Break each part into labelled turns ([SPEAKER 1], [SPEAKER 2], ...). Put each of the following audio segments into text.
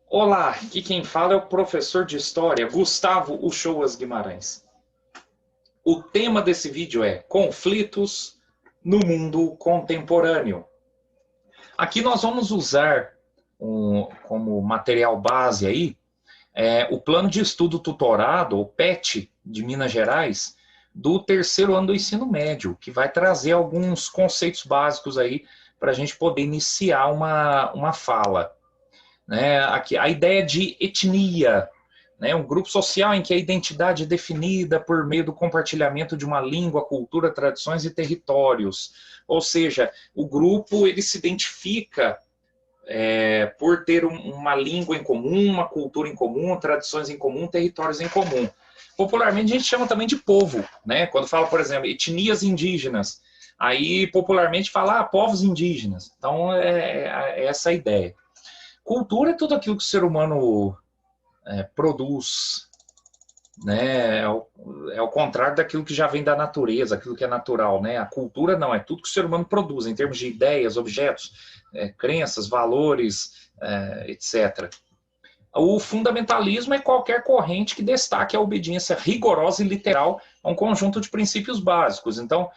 [SPEAKER 1] Olá, aqui quem fala é o professor de História, Gustavo Uchoas Guimarães. O tema desse vídeo é conflitos no mundo contemporâneo. Aqui nós vamos usar como material base aí o plano de estudo tutorado, o PET, de Minas Gerais, do terceiro ano do ensino médio, que vai trazer alguns conceitos básicos aí para a gente poder iniciar uma fala. Né? Aqui, a ideia de etnia, né? Um grupo social em que a identidade é definida por meio do compartilhamento de uma língua, cultura, tradições e territórios. Ou seja, o grupo ele se identifica por ter uma língua em comum, uma cultura em comum, tradições em comum, territórios em comum. Popularmente a gente chama também de povo, né? Quando fala, por exemplo, etnias indígenas, aí popularmente fala povos indígenas. Então é essa a ideia. Cultura é tudo aquilo que o ser humano produz, né? É o contrário daquilo que já vem da natureza, aquilo que é natural, né? A cultura não, é tudo que o ser humano produz, em termos de ideias, objetos, crenças, valores, etc. O fundamentalismo é qualquer corrente que destaque a obediência rigorosa e literal a um conjunto de princípios básicos. Então,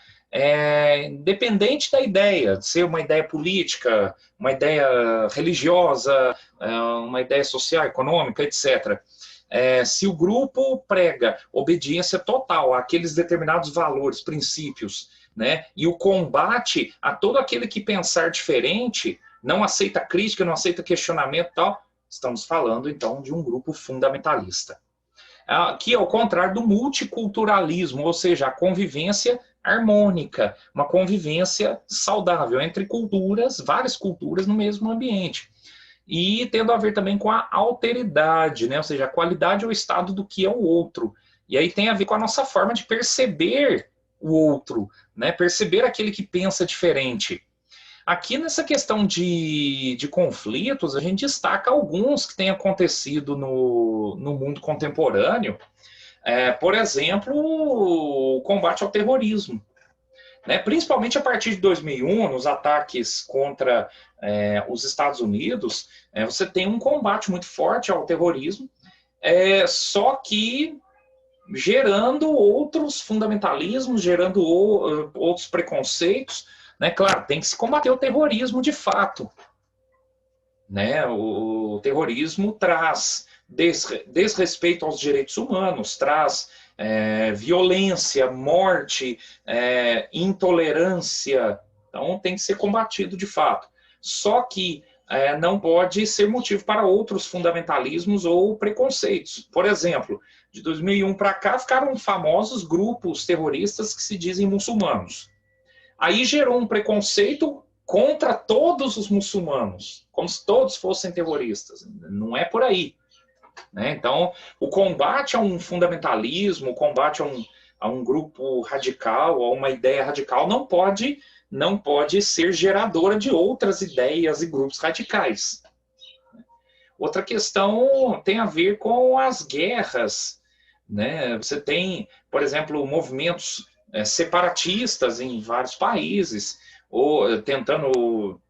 [SPEAKER 1] independente da ideia, de ser uma ideia política, uma ideia religiosa, uma ideia social, econômica, etc. Se o grupo prega obediência total àqueles determinados valores, princípios, né, e o combate a todo aquele que pensar diferente, não aceita crítica, não aceita questionamento e tal, estamos falando, então, de um grupo fundamentalista. Que é o contrário do multiculturalismo, ou seja, a convivência harmônica, uma convivência saudável entre culturas, várias culturas no mesmo ambiente. E tendo a ver também com a alteridade, né? Ou seja, a qualidade ou estado do que é o outro. E aí tem a ver com a nossa forma de perceber o outro, né? Perceber aquele que pensa diferente. Aqui nessa questão de conflitos, a gente destaca alguns que têm acontecido no mundo contemporâneo. Por exemplo, o combate ao terrorismo. Né? Principalmente a partir de 2001, nos ataques contra os Estados Unidos, você tem um combate muito forte ao terrorismo, só que gerando outros fundamentalismos, gerando outros preconceitos, né? Claro, tem que se combater o terrorismo de fato. Né? O terrorismo traz desrespeito aos direitos humanos, traz violência, morte, intolerância. Então tem que ser combatido de fato. Só que não pode ser motivo para outros fundamentalismos ou preconceitos. Por exemplo, de 2001 para cá ficaram famosos grupos terroristas que se dizem muçulmanos. Aí gerou um preconceito contra todos os muçulmanos, como se todos fossem terroristas. Não é por aí. Né? Então, o combate a um fundamentalismo, o combate a um grupo radical, a uma ideia radical, não pode ser geradora de outras ideias e grupos radicais. Outra questão tem a ver com as guerras. Né? Você tem, por exemplo, movimentos separatistas em vários países, ou tentando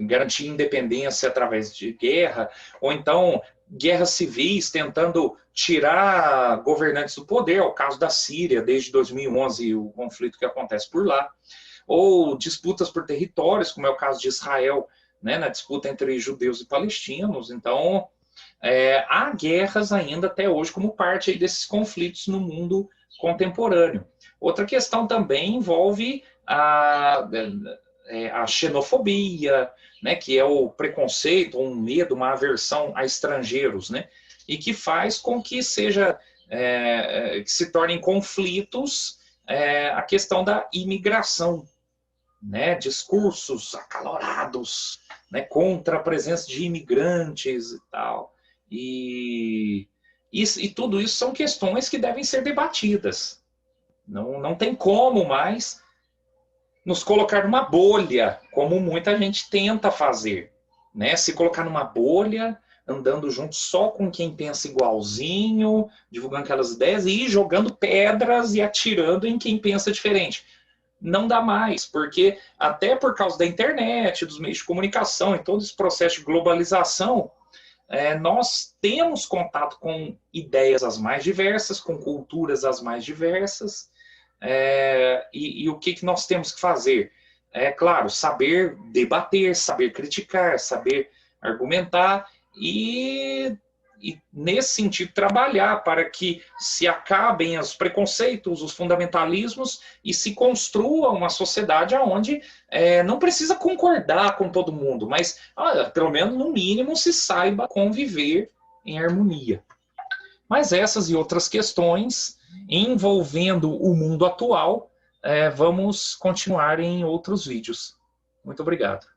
[SPEAKER 1] garantir independência através de guerra, ou então guerras civis tentando tirar governantes do poder, é o caso da Síria, desde 2011, o conflito que acontece por lá, ou disputas por territórios, como é o caso de Israel, né, na disputa entre judeus e palestinos. Então, há guerras ainda até hoje como parte aí desses conflitos no mundo contemporâneo. Outra questão também envolve a xenofobia, né, que é o preconceito, um medo, uma aversão a estrangeiros, né, e que faz com que que se tornem conflitos a questão da imigração, né, discursos acalorados, né, contra a presença de imigrantes e tal, e tudo isso são questões que devem ser debatidas. Não tem como mais nos colocar numa bolha, como muita gente tenta fazer. Né? Se colocar numa bolha, andando junto só com quem pensa igualzinho, divulgando aquelas ideias e ir jogando pedras e atirando em quem pensa diferente. Não dá mais, porque até por causa da internet, dos meios de comunicação e todo esse processo de globalização, nós temos contato com ideias as mais diversas, com culturas as mais diversas, e o que nós temos que fazer? É claro, saber debater, saber criticar, saber argumentar e nesse sentido, trabalhar para que se acabem os preconceitos, os fundamentalismos e se construa uma sociedade onde não precisa concordar com todo mundo, mas pelo menos no mínimo se saiba conviver em harmonia. Mas essas e outras questões envolvendo o mundo atual, vamos continuar em outros vídeos. Muito obrigado.